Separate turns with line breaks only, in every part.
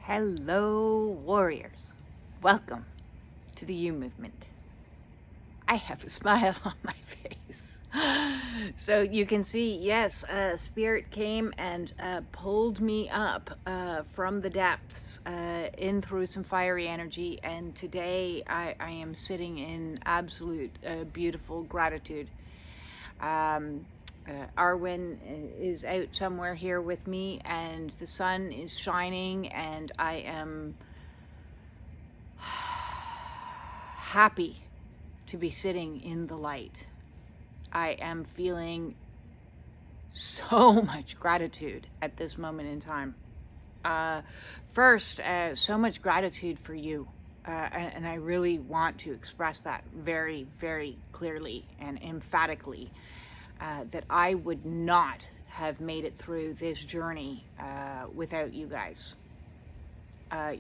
Hello, warriors. Welcome to the U movement. I have a smile on my face. So you can see, yes, Spirit came and pulled me up from the depths in through some fiery energy. And today I am sitting in absolute beautiful gratitude. Arwen is out somewhere here with me, and the sun is shining, and I am happy to be sitting in the light. I am feeling so much gratitude at this moment in time. First, so much gratitude for you. And I really want to express that very, very clearly and emphatically. That I would not have made it through this journey without you guys.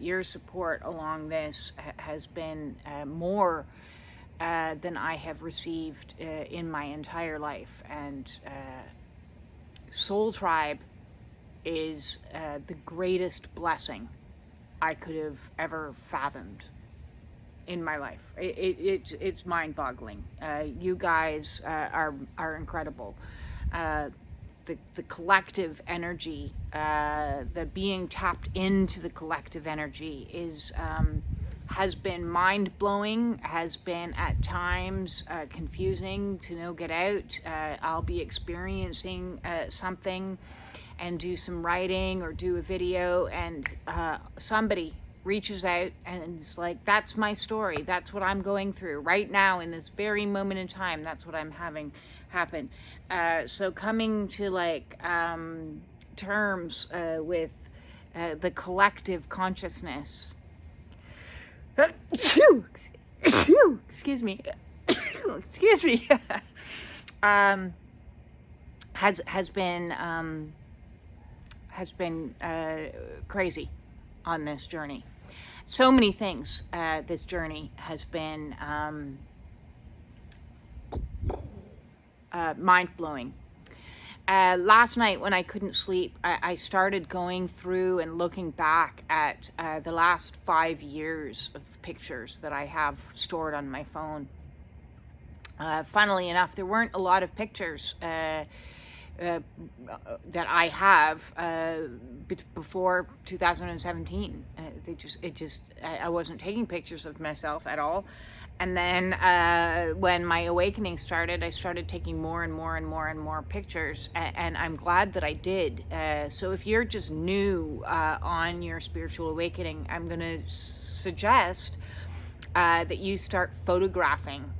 Your support along this has been more than I have received in my entire life. And Soul Tribe is the greatest blessing I could have ever fathomed in my life. It's mind-boggling. You guys are incredible. The collective energy, the being tapped into the collective energy has been mind-blowing, has been at times confusing to get out. I'll be experiencing something and do some writing or do a video, and somebody reaches out and it's like, that's my story, that's what I'm going through right now in this very moment in time, that's what I'm having happen. So coming to terms with the collective consciousness, excuse me, has been crazy on this journey. So many things this journey has been mind-blowing. Last night when I couldn't sleep, I started going through and looking back at the last 5 years of pictures that I have stored on my phone. Funnily enough, there weren't a lot of pictures that I have before 2017. I wasn't taking pictures of myself at all. And then when my awakening started, I started taking more and more pictures, and I'm glad that I did. So if you're just new on your spiritual awakening, I'm going to suggest that you start photographing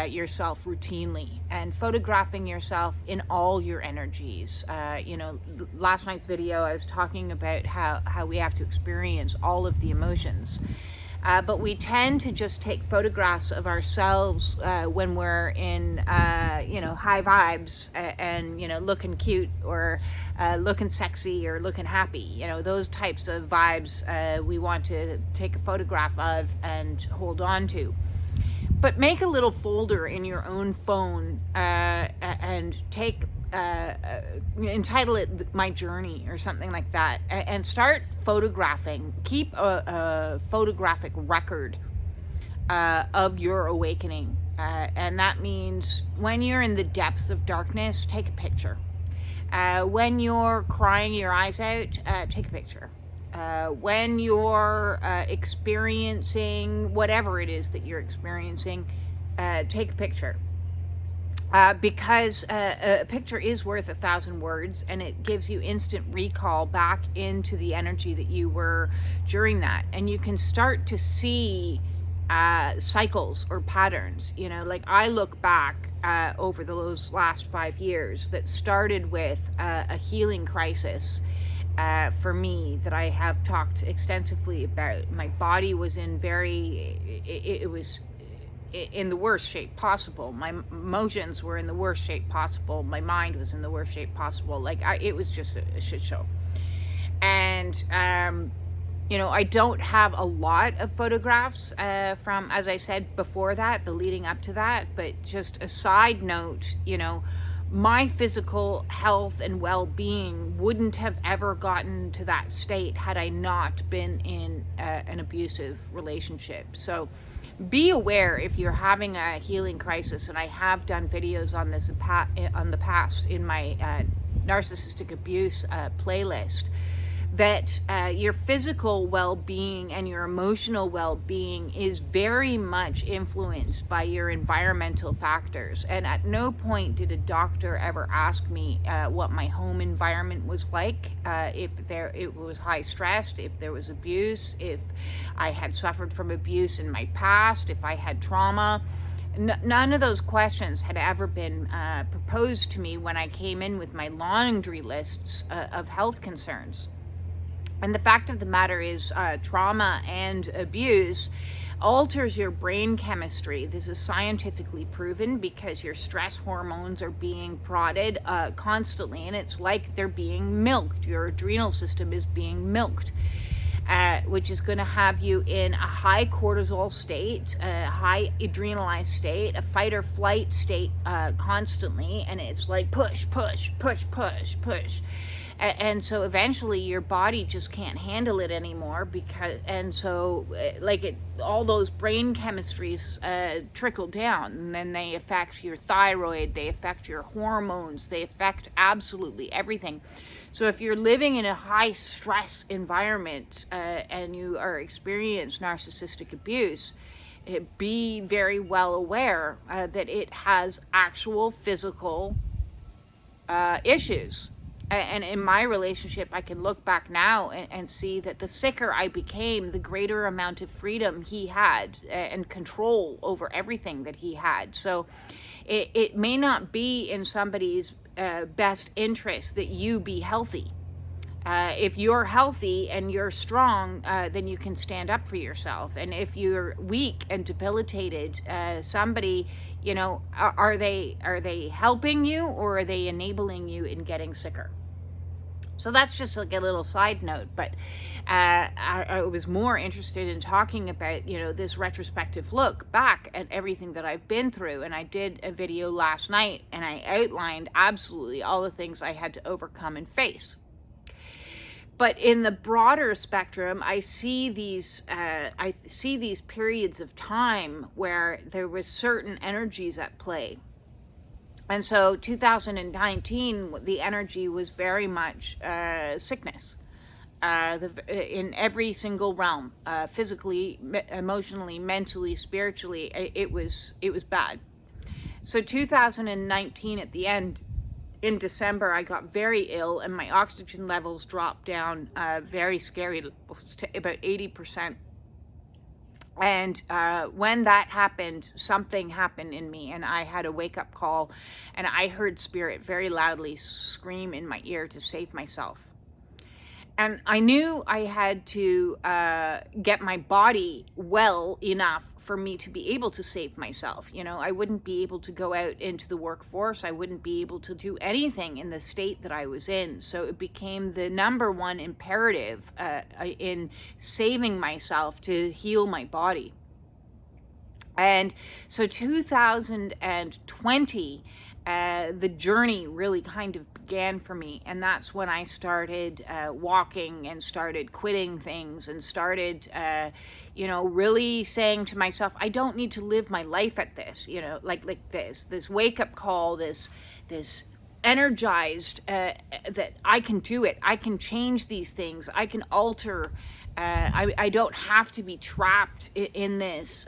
yourself routinely, and photographing yourself in all your energies. Last night's video I was talking about how we have to experience all of the emotions, but we tend to just take photographs of ourselves when we're in high vibes and looking cute or looking sexy or looking happy. Those types of vibes we want to take a photograph of and hold on to. But make a little folder in your own phone and entitle it My Journey or something like that, and start photographing. Keep a photographic record of your awakening. And that means when you're in the depths of darkness, take a picture. When you're crying your eyes out, take a picture. When you're experiencing whatever it is that you're experiencing, take a picture. Because a picture is worth 1,000 words, and it gives you instant recall back into the energy that you were during that. And you can start to see cycles or patterns. I look back over those last 5 years that started with a healing crisis. For me, that I have talked extensively about. My body was in it was in the worst shape possible. My emotions were in the worst shape possible. My mind was in the worst shape possible. It was just a shit show. And I don't have a lot of photographs from, as I said before that, the leading up to that, but just a side note, my physical health and well-being wouldn't have ever gotten to that state had I not been in an abusive relationship. So be aware if you're having a healing crisis, and I have done videos on this on the past in my narcissistic abuse playlist, that your physical well-being and your emotional well-being is very much influenced by your environmental factors. And at no point did a doctor ever ask me what my home environment was like, if it was high stressed, if there was abuse, if I had suffered from abuse in my past, if I had trauma. None of those questions had ever been proposed to me when I came in with my laundry lists of health concerns. And the fact of the matter is, trauma and abuse alters your brain chemistry. This is scientifically proven because your stress hormones are being prodded constantly, and it's like they're being milked. Your adrenal system is being milked, which is going to have you in a high cortisol state, a high adrenalized state, a fight or flight state constantly, and it's like push, push, push, push, push. And so eventually your body just can't handle it anymore, all those brain chemistries trickle down, and then they affect your thyroid, they affect your hormones, they affect absolutely everything. So if you're living in a high stress environment and you are experiencing narcissistic abuse, be very well aware that it has actual physical issues. And in my relationship, I can look back now and see that the sicker I became, the greater amount of freedom he had and control over everything that he had. So it may not be in somebody's best interest that you be healthy. If you're healthy and you're strong, then you can stand up for yourself. And if you're weak and debilitated, somebody, are they helping you, or are they enabling you in getting sicker? So that's just like a little side note, but I was more interested in talking about, this retrospective look back at everything that I've been through. And I did a video last night, and I outlined absolutely all the things I had to overcome and face. But in the broader spectrum, I see these periods of time where there was certain energies at play. And so 2019, the energy was very much sickness in every single realm, physically, emotionally, mentally, spiritually. It was bad. So 2019 at the end, in December, I got very ill, and my oxygen levels dropped down very scary levels to about 80%. And when that happened, something happened in me, and I had a wake-up call, and I heard Spirit very loudly scream in my ear to save myself. And I knew I had to get my body well enough for me to be able to save myself. I wouldn't be able to go out into the workforce. I wouldn't be able to do anything in the state that I was in. So it became the number one imperative in saving myself to heal my body. And so 2020, the journey really kind of began for me, and that's when I started walking and started quitting things and started really saying to myself, I don't need to live my life at this, like this wake-up call, this energized that I can do it, I can change these things, I can alter. I don't have to be trapped in this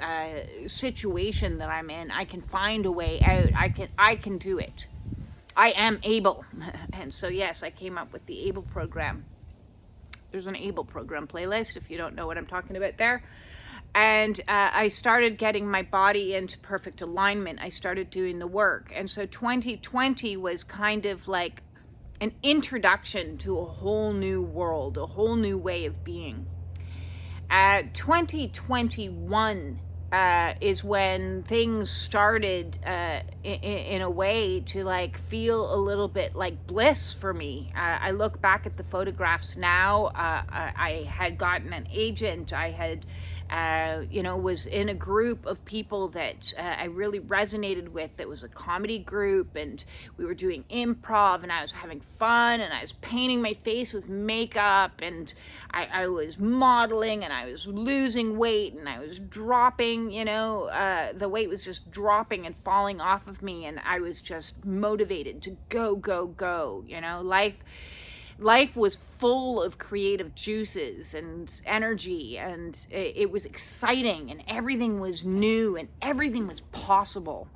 situation that I'm in. I can find a way out. I can do it. I am able. And so, yes, I came up with the ABLE program. There's an ABLE program playlist if you don't know what I'm talking about there. And I started getting my body into perfect alignment. I started doing the work. And so 2020 was kind of like an introduction to a whole new world, a whole new way of being. 2021 is when things started in a way to like feel a little bit like bliss for me. I look back at the photographs now. I had gotten an agent. I had was in a group of people that I really resonated with. That was a comedy group, and we were doing improv, and I was having fun, and I was painting my face with makeup, and I was modeling, and I was losing weight, and I was dropping, the weight was just dropping and falling off of me, and I was just motivated to go, go, go. Life was full of creative juices and energy, and it was exciting, and everything was new, and everything was possible.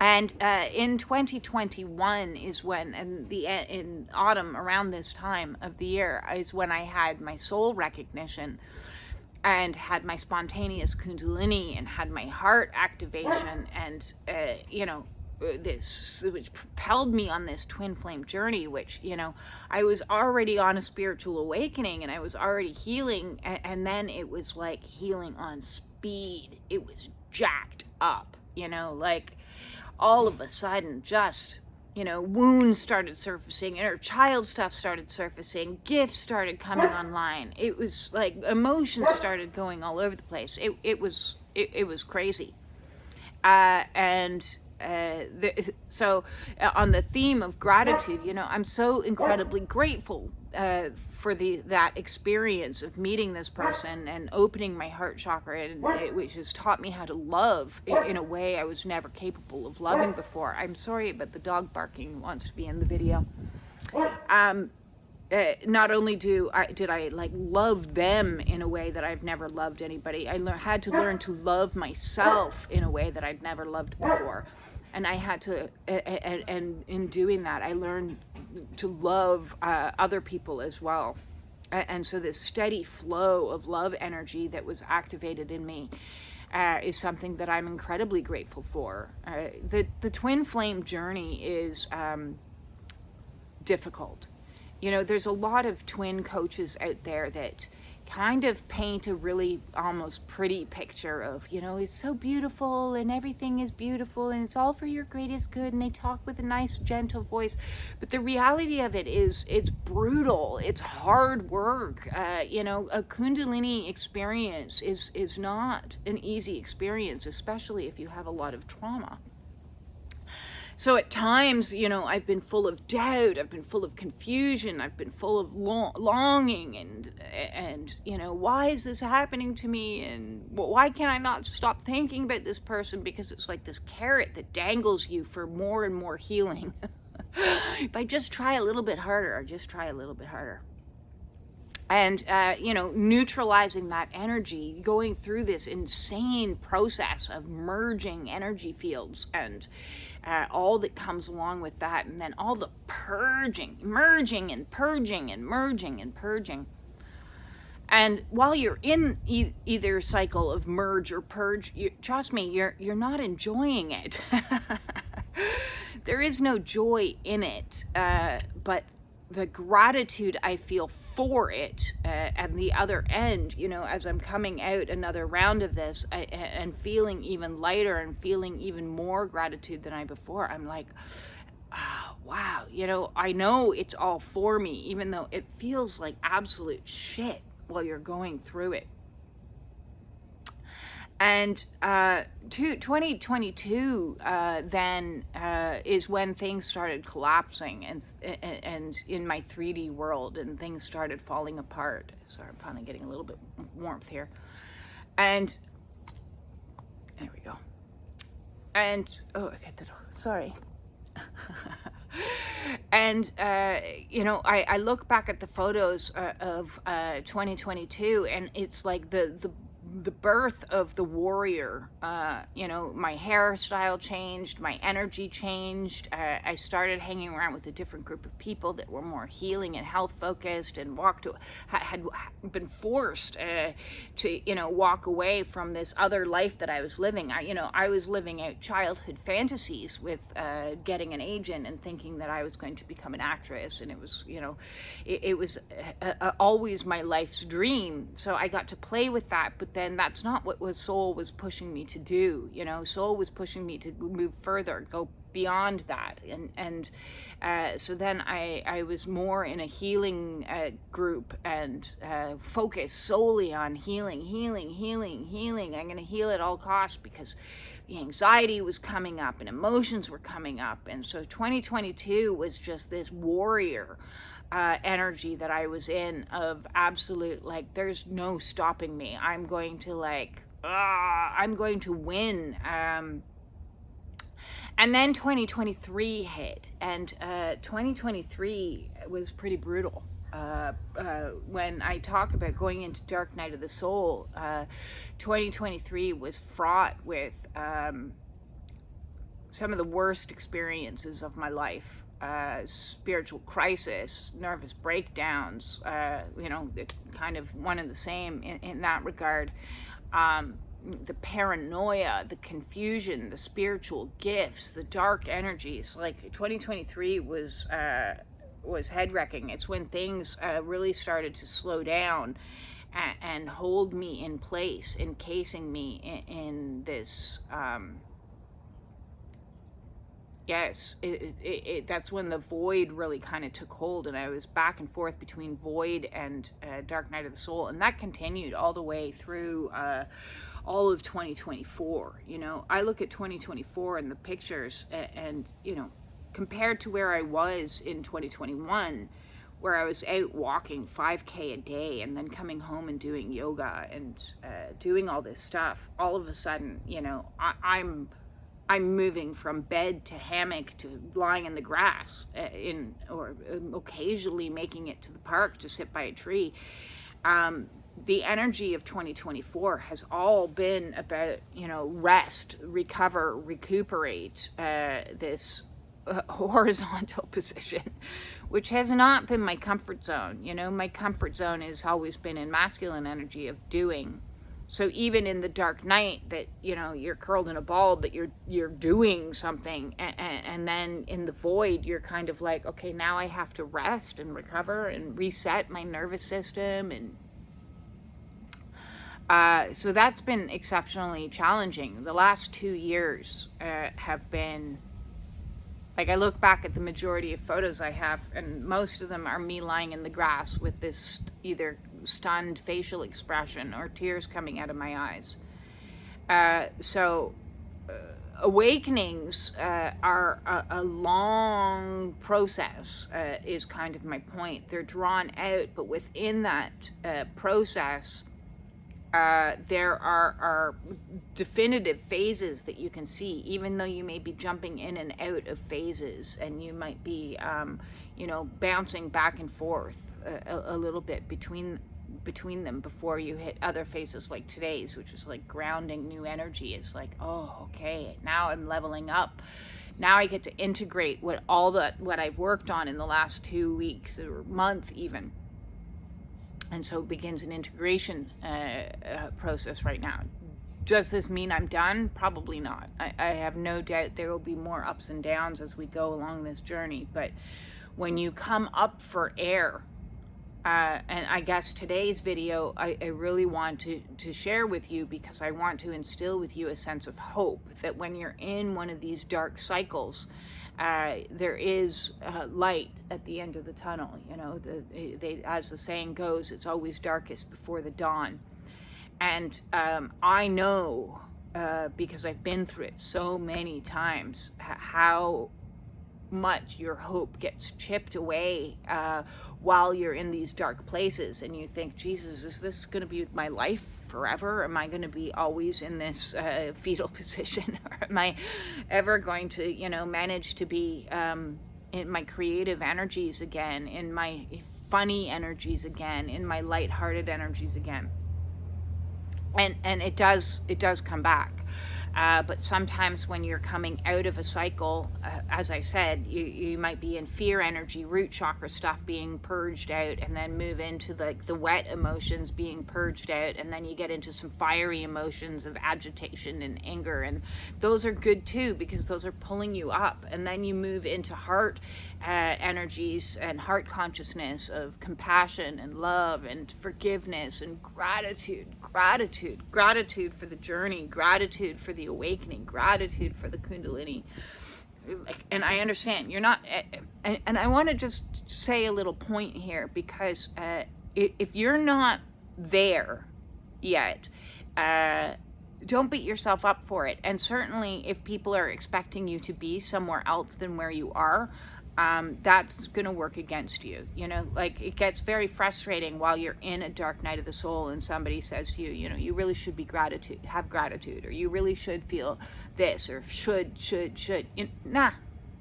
And in 2021 is when, in autumn, around this time of the year, is when I had my soul recognition, and had my spontaneous Kundalini, and had my heart activation, and this, which propelled me on this twin flame journey, which I was already on a spiritual awakening, and I was already healing, and then it was like healing on speed. It was jacked up, like all of a sudden, just wounds started surfacing, inner child stuff started surfacing, gifts started coming online. It was like emotions started going all over the place. It was crazy. So on the theme of gratitude, I'm so incredibly grateful for that experience of meeting this person and opening my heart chakra, which has taught me how to love in a way I was never capable of loving before. I'm sorry, but the dog barking wants to be in the video. Not only did I like love them in a way that I've never loved anybody, I had to learn to love myself in a way that I'd never loved before. And I had to, and in doing that, I learned to love other people as well. And so this steady flow of love energy that was activated in me is something that I'm incredibly grateful for. The twin flame journey is difficult. There's a lot of twin coaches out there that kind of paint a really almost pretty picture of, it's so beautiful, and everything is beautiful, and it's all for your greatest good, and they talk with a nice, gentle voice. But the reality of it is, it's brutal. It's hard work. A Kundalini experience is not an easy experience, especially if you have a lot of trauma. So at times, I've been full of doubt, I've been full of confusion, I've been full of longing, and why is this happening to me, and why can't I not stop thinking about this person, because it's like this carrot that dangles you for more and more healing. If I just try a little bit harder, And, neutralizing that energy, going through this insane process of merging energy fields, and all that comes along with that, and then all the merging and purging and merging and purging. And while you're in either cycle of merge or purge, trust me, you're not enjoying it. There is no joy in it, but the gratitude I feel for it at the other end, as I'm coming out another round of this, and feeling even lighter and feeling even more gratitude than I before, I'm like, oh, wow, I know it's all for me, even though it feels like absolute shit while you're going through it. And 2022 then is when things started collapsing, and in my 3D world, and things started falling apart. Sorry, I'm finally getting a little bit of warmth here. And there we go. And I got the door. Sorry. And I look back at the photos of 2022, and it's like the birth of the warrior. My hairstyle changed, my energy changed. I started hanging around with a different group of people that were more healing and health focused, and had been forced to walk away from this other life that I was living. I was living out childhood fantasies with getting an agent and thinking that I was going to become an actress, and it was it was always my life's dream. So I got to play with that, but then that's not what soul was pushing me to do. Soul was pushing me to move further, go beyond that. And so then I was more in a healing group and focused solely on healing. I'm going to heal at all costs because the anxiety was coming up and emotions were coming up. And so 2022 was just this warrior energy that I was in, of absolute, like, there's no stopping me. I'm going to I'm going to win. And then 2023 hit, and 2023 was pretty brutal. When I talk about going into dark night of the soul, 2023 was fraught with some of the worst experiences of my life. Spiritual crisis, nervous breakdowns, kind of one and the same in that regard. The paranoia, the confusion, the spiritual gifts, the dark energies. Like 2023 was head-wrecking. It's when things really started to slow down and hold me in place, encasing me in this. Yes, that's when the void really kind of took hold, and I was back and forth between void and dark night of the soul, and that continued all the way through all of 2024. I look at 2024 and the pictures, and compared to where I was in 2021, where I was out walking 5K a day and then coming home and doing yoga and doing all this stuff, all of a sudden, I'm moving from bed to hammock to lying in the grass, or occasionally making it to the park to sit by a tree. The energy of 2024 has all been about, rest, recover, recuperate, this horizontal position, which has not been my comfort zone. My comfort zone has always been in masculine energy of doing. So even in the dark night that, you're curled in a ball, but you're doing something. And then in the void, you're kind of like, okay, now I have to rest and recover and reset my nervous system. And so that's been exceptionally challenging. The last 2 years have been, like, I look back at the majority of photos I have, and most of them are me lying in the grass with this either stunned facial expression or tears coming out of my eyes. So awakenings are a long process, is kind of my point. They're drawn out, but within that process, there are definitive phases that you can see, even though you may be jumping in and out of phases, and you might be, bouncing back and forth a little bit between them before you hit other phases like today's, which is like grounding new energy. It's like, oh, okay, now I'm leveling up. Now I get to integrate what I've worked on in the last 2 weeks or month even. And so it begins an integration process right now. Does this mean I'm done? Probably not. I have no doubt there will be more ups and downs as we go along this journey. But when you come up for air, and I guess today's video, I really want to share with you, because I want to instill with you a sense of hope that when you're in one of these dark cycles, there is light at the end of the tunnel. As the saying goes, it's always darkest before the dawn. And I know, because I've been through it so many times, how much your hope gets chipped away while you're in these dark places, and you think, Jesus, is this going to be my life forever? Am I going to be always in this fetal position? Or am I ever going to, manage to be in my creative energies again, in my funny energies again, in my lighthearted energies again? And it does come back. But sometimes when you're coming out of a cycle, as I said, you might be in fear energy, root chakra stuff being purged out, and then move into the wet emotions being purged out, and then you get into some fiery emotions of agitation and anger, and those are good too, because those are pulling you up. And then you move into heart energies and heart consciousness of compassion and love and forgiveness and gratitude for the journey, gratitude for the awakening, gratitude for the Kundalini. And I understand you're not, and I want to just say a little point here, because if you're not there yet, don't beat yourself up for it. And certainly if people are expecting you to be somewhere else than where you are, that's going to work against you. Like, it gets very frustrating while you're in a dark night of the soul and somebody says to you, you really should be have gratitude, or you really should feel this, or should. Nah.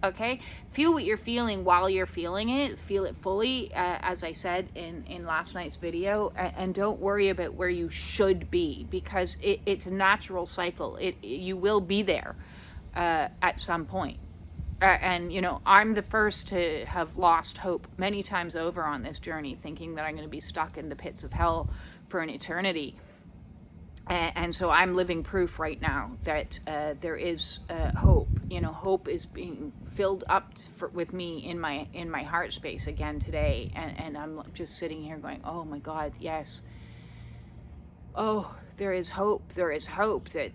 Okay? Feel what you're feeling while you're feeling it. Feel it fully, as I said in last night's video, and don't worry about where you should be, because it's a natural cycle. You will be there at some point. And I'm the first to have lost hope many times over on this journey, thinking that I'm going to be stuck in the pits of hell for an eternity. And so I'm living proof right now that there is hope. Hope is being filled up with me in my heart space again today. And I'm just sitting here going, oh my God, yes. Oh, there is hope. There is hope that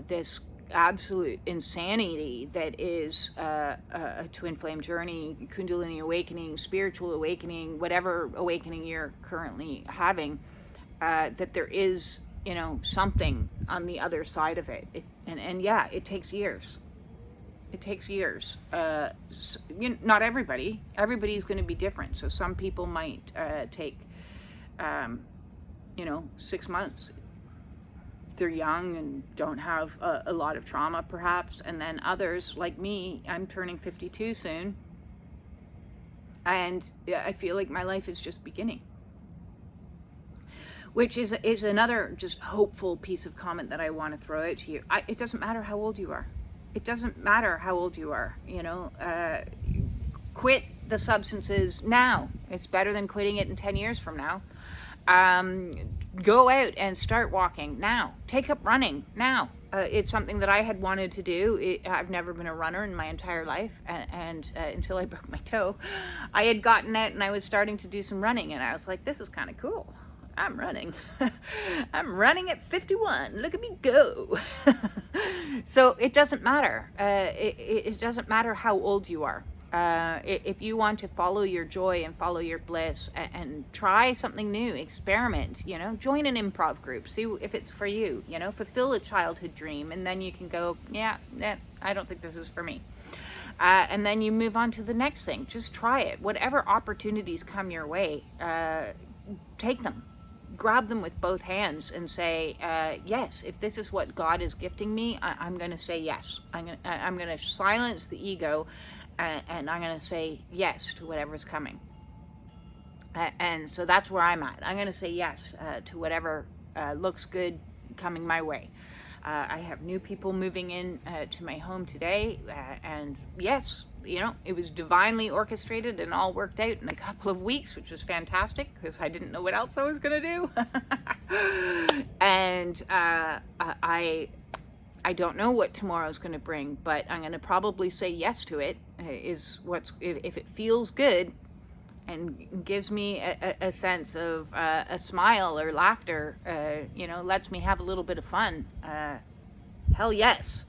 this absolute insanity that is a twin flame journey, Kundalini awakening, spiritual awakening, whatever awakening you're currently having, that there is something on the other side of it. And yeah, it takes years. It takes years. Not everybody's going to be different. So some people might take 6 months. They're young and don't have a lot of trauma perhaps, and then others like me, I'm turning 52 soon, and I feel like my life is just beginning, which is another just hopeful piece of comment that I want to throw out to you. It doesn't matter how old you are. It doesn't matter how old you are. Quit the substances now. It's better than quitting it in 10 years from now. Go out and start walking now. Take up running now. It's something that I had wanted to do. I've never been a runner in my entire life, and until I broke my toe, I had gotten out and I was starting to do some running, and I was like, this is kind of cool. I'm running. I'm running at 51. Look at me go. So it doesn't matter. It doesn't matter how old you are. If you want to follow your joy and follow your bliss and try something new, experiment, join an improv group, see if it's for you, fulfill a childhood dream, and then you can go, yeah, I don't think this is for me. And then you move on to the next thing. Just try it. Whatever opportunities come your way, take them. Grab them with both hands and say, yes, if this is what God is gifting me, I'm going to say yes. I'm going to silence the ego, and I'm going to say yes to whatever's coming. And so that's where I'm at. I'm going to say yes to whatever looks good coming my way. I have new people moving in to my home today, and yes, it was divinely orchestrated and all worked out in a couple of weeks, which was fantastic because I didn't know what else I was going to do. And I don't know what tomorrow's going to bring, but I'm going to probably say yes to it. If it feels good and gives me a sense of a smile or laughter, lets me have a little bit of fun, hell yes,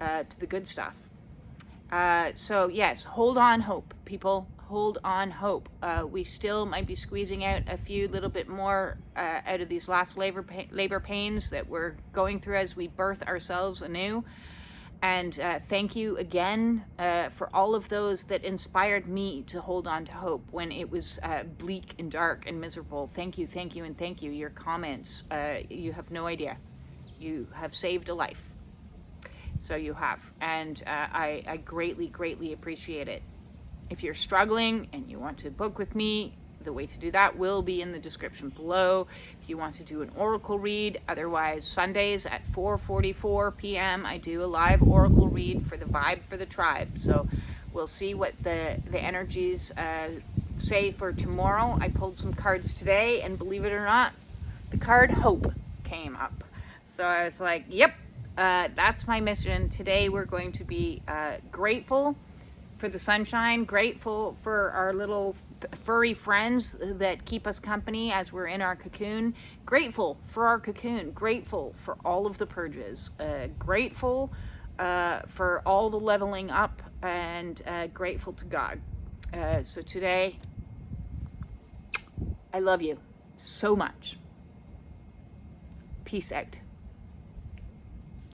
to the good stuff. So yes, hold on hope, people. Hold on hope. We still might be squeezing out a few little bit more out of these last labor pains that we're going through as we birth ourselves anew. And thank you again for all of those that inspired me to hold on to hope when it was bleak and dark and miserable. Thank you, and thank you. Your comments, you have no idea. You have saved a life. So you have. And I greatly, greatly appreciate it. If you're struggling and you want to book with me, The way to do that will be in the description below. If you want to do an oracle read, otherwise Sundays at 4:44 p.m. I do a live oracle read for the vibe for the tribe. So we'll see what the energies say for tomorrow. I pulled some cards today, and believe it or not, the card Hope came up. So I was like, yep, that's my mission. Today we're going to be grateful for the sunshine, grateful for our little furry friends that keep us company as we're in our cocoon, grateful for our cocoon, grateful for all of the purges, grateful for all the leveling up, and grateful to God. So today, I love you so much. Peace out.